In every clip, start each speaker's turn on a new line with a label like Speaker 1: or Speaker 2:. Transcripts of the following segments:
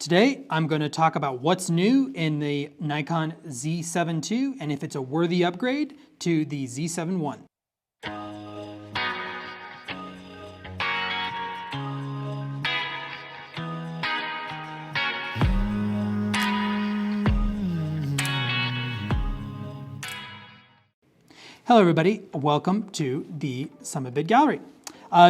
Speaker 1: Today, I'm going to talk about what's new in the Nikon Z7 II and if it's a worthy upgrade to the Z7 I. Hello everybody, welcome to the Summit Bid Gallery.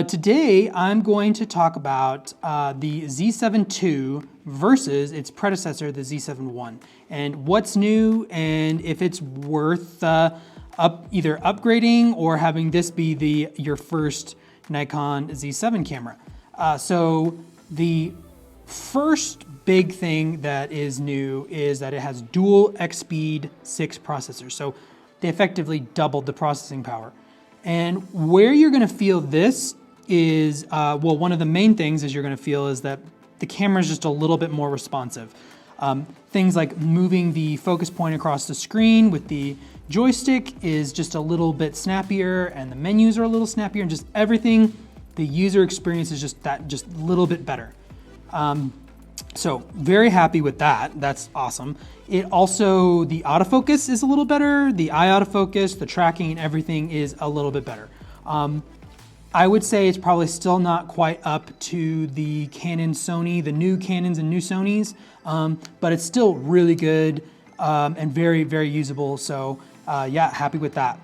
Speaker 1: Today I'm going to talk about the Z7 II versus its predecessor, the Z7 I, and what's new and if it's worth either upgrading or having this be your first Nikon Z7 camera. So the first big thing that is new is that it has dual X-Speed 6 processors. So they effectively doubled the processing power. And where you're gonna feel this is, well, one of the main things is you're gonna feel is that the camera is just a little bit more responsive. Things like moving the focus point across the screen with the joystick is just a little bit snappier, and the menus are a little snappier, and just everything, the user experience is just a little bit better. So very happy with that. That's awesome. It also, the autofocus is a little better. The eye autofocus, the tracking and everything is a little bit better. I would say it's probably still not quite up to the Canon, Sony, the new Canons and new Sonys, but it's still really good and very, very usable. So yeah, happy with that.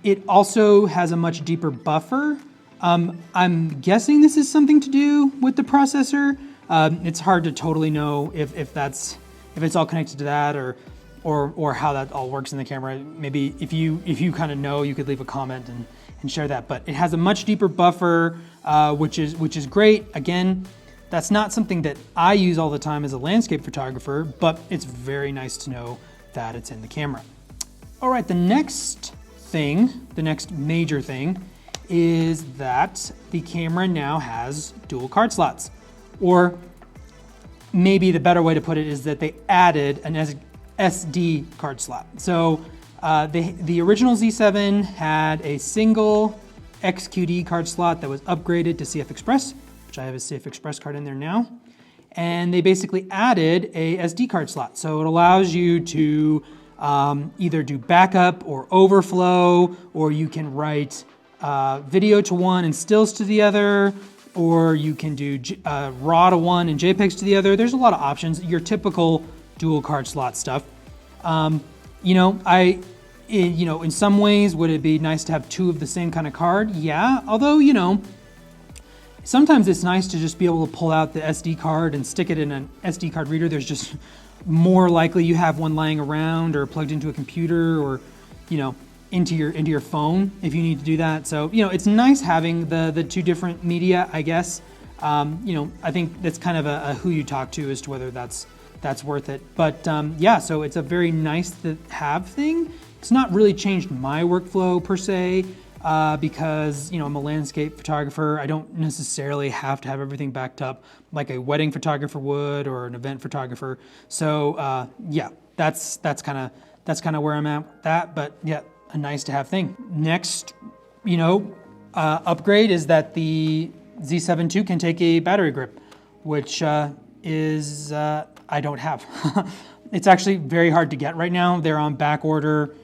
Speaker 1: It also has a much deeper buffer. I'm guessing this is something to do with the processor. It's hard to totally know if it's all connected to that or how that all works in the camera. Maybe if you kind of know, you could leave a comment and share that. But it has a much deeper buffer, which is great. Again, that's not something that I use all the time as a landscape photographer, but it's very nice to know that it's in the camera. All right, the next major thing is that the camera now has dual card slots. Or maybe the better way to put it is that they added an SD card slot. So the original Z7 had a single XQD card slot that was upgraded to CF Express, which I have a CF Express card in there now. And they basically added a SD card slot. So it allows you to either do backup or overflow, or you can write video to one and stills to the other, or you can do RAW to one and JPEGs to the other. There's a lot of options, your typical dual card slot stuff. In some ways, would it be nice to have two of the same kind of card? Yeah, although, sometimes it's nice to just be able to pull out the SD card and stick it in an SD card reader. There's just more likely you have one lying around or plugged into a computer or, into your phone if you need to do that. So, it's nice having the two different media, I guess. I think that's kind of a who you talk to as to whether that's worth it. But yeah, so it's a very nice to have thing. It's not really changed my workflow per se because, I'm a landscape photographer. I don't necessarily have to have everything backed up like a wedding photographer would or an event photographer. So yeah, that's kind of where I'm at with that. But yeah, a nice to have thing. Next, upgrade is that the Z7 II can take a battery grip, which is I don't have. It's actually very hard to get right now. They're on back order.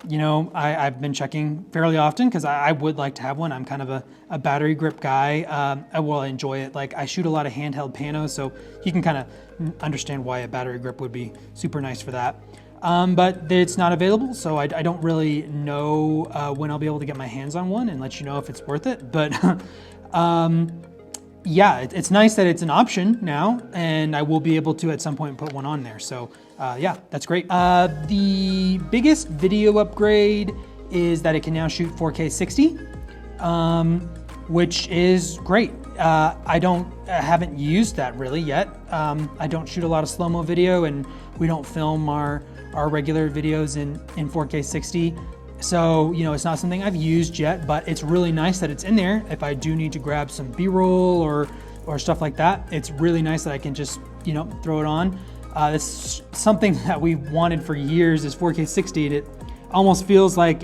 Speaker 1: I've been checking fairly often because I would like to have one. I'm kind of a battery grip guy. I enjoy it. Like I shoot a lot of handheld panos, so you can kind of understand why a battery grip would be super nice for that. But it's not available, so I don't really know when I'll be able to get my hands on one and let you know if it's worth it. But yeah, it's nice that it's an option now, and I will be able to at some point put one on there. So yeah, that's great. The biggest video upgrade is that it can now shoot 4K 60, which is great. I haven't used that really yet. I don't shoot a lot of slow-mo video, and we don't film our regular videos in 4K 60. So, it's not something I've used yet, but it's really nice that it's in there. If I do need to grab some B-roll or stuff like that, it's really nice that I can just, throw it on. It's something that we wanted for years is 4K 60. And it almost feels like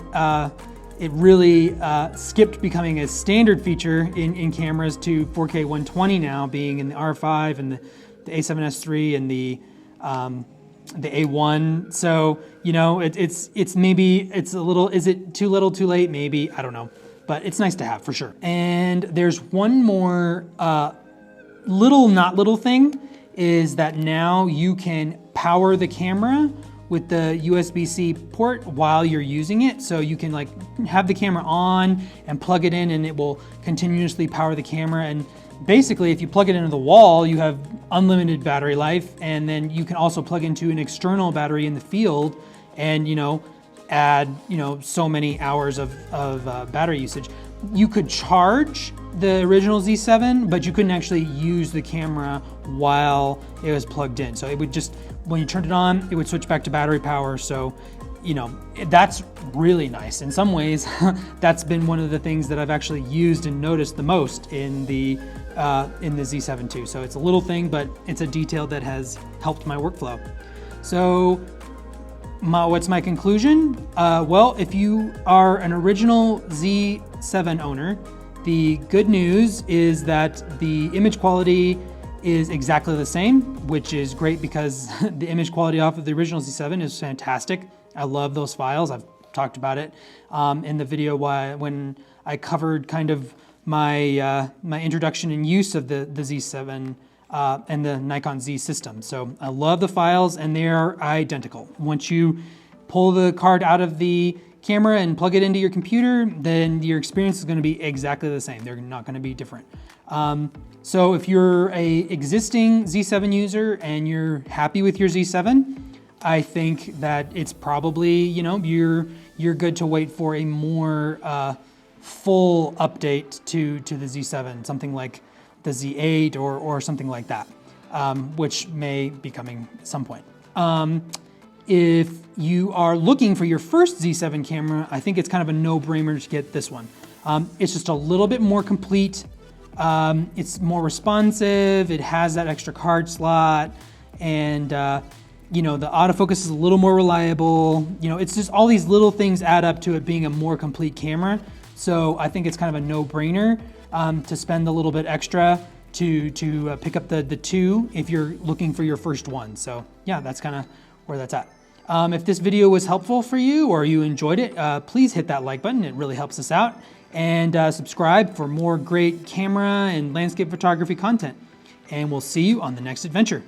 Speaker 1: it really skipped becoming a standard feature in cameras to 4K 120 now, being in the R5 and the the A7S III and the A1. So, you know, it's maybe it's a little, is it too little, too late? Maybe, I don't know, but it's nice to have for sure. And there's one more not little thing, is that now you can power the camera with the USB-C port while you're using it. So you can like have the camera on and plug it in and it will continuously power the camera. And basically if you plug it into the wall, you have unlimited battery life. And then you can also plug into an external battery in the field and, you know, add, you know, so many hours of battery usage. You could charge the original Z7, but you couldn't actually use the camera while it was plugged in. So it would just, when you turned it on, it would switch back to battery power. So, you know, that's really nice. In some ways, that's been one of the things that I've actually used and noticed the most in the Z7 II. So it's a little thing, but it's a detail that has helped my workflow. So what's my conclusion? Well, if you are an original Z7 owner, the good news is that the image quality is exactly the same, which is great because the image quality off of the original Z7 is fantastic. I love those files. I've talked about it in the video when I covered kind of my my introduction and use of the Z7 and the Nikon Z system. So I love the files and they're identical. Once you pull the card out of the camera and plug it into your computer, then your experience is going to be exactly the same. They're not going to be different. So if you're a existing Z7 user and you're happy with your Z7, I think that it's probably, you know, you're good to wait for a more full update to the Z7, something like the Z8 or something like that, which may be coming at some point. If you are looking for your first Z7 camera, I think it's kind of a no-brainer to get this one. It's just a little bit more complete. It's more responsive. It has that extra card slot, and you know, the autofocus is a little more reliable. You know, it's just all these little things add up to it being a more complete camera. So I think it's kind of a no-brainer to spend a little bit extra to pick up the two if you're looking for your first one. So yeah, that's kind of where that's at. If this video was helpful for you or you enjoyed it, please hit that like button. It really helps us out. And subscribe for more great camera and landscape photography content. And we'll see you on the next adventure.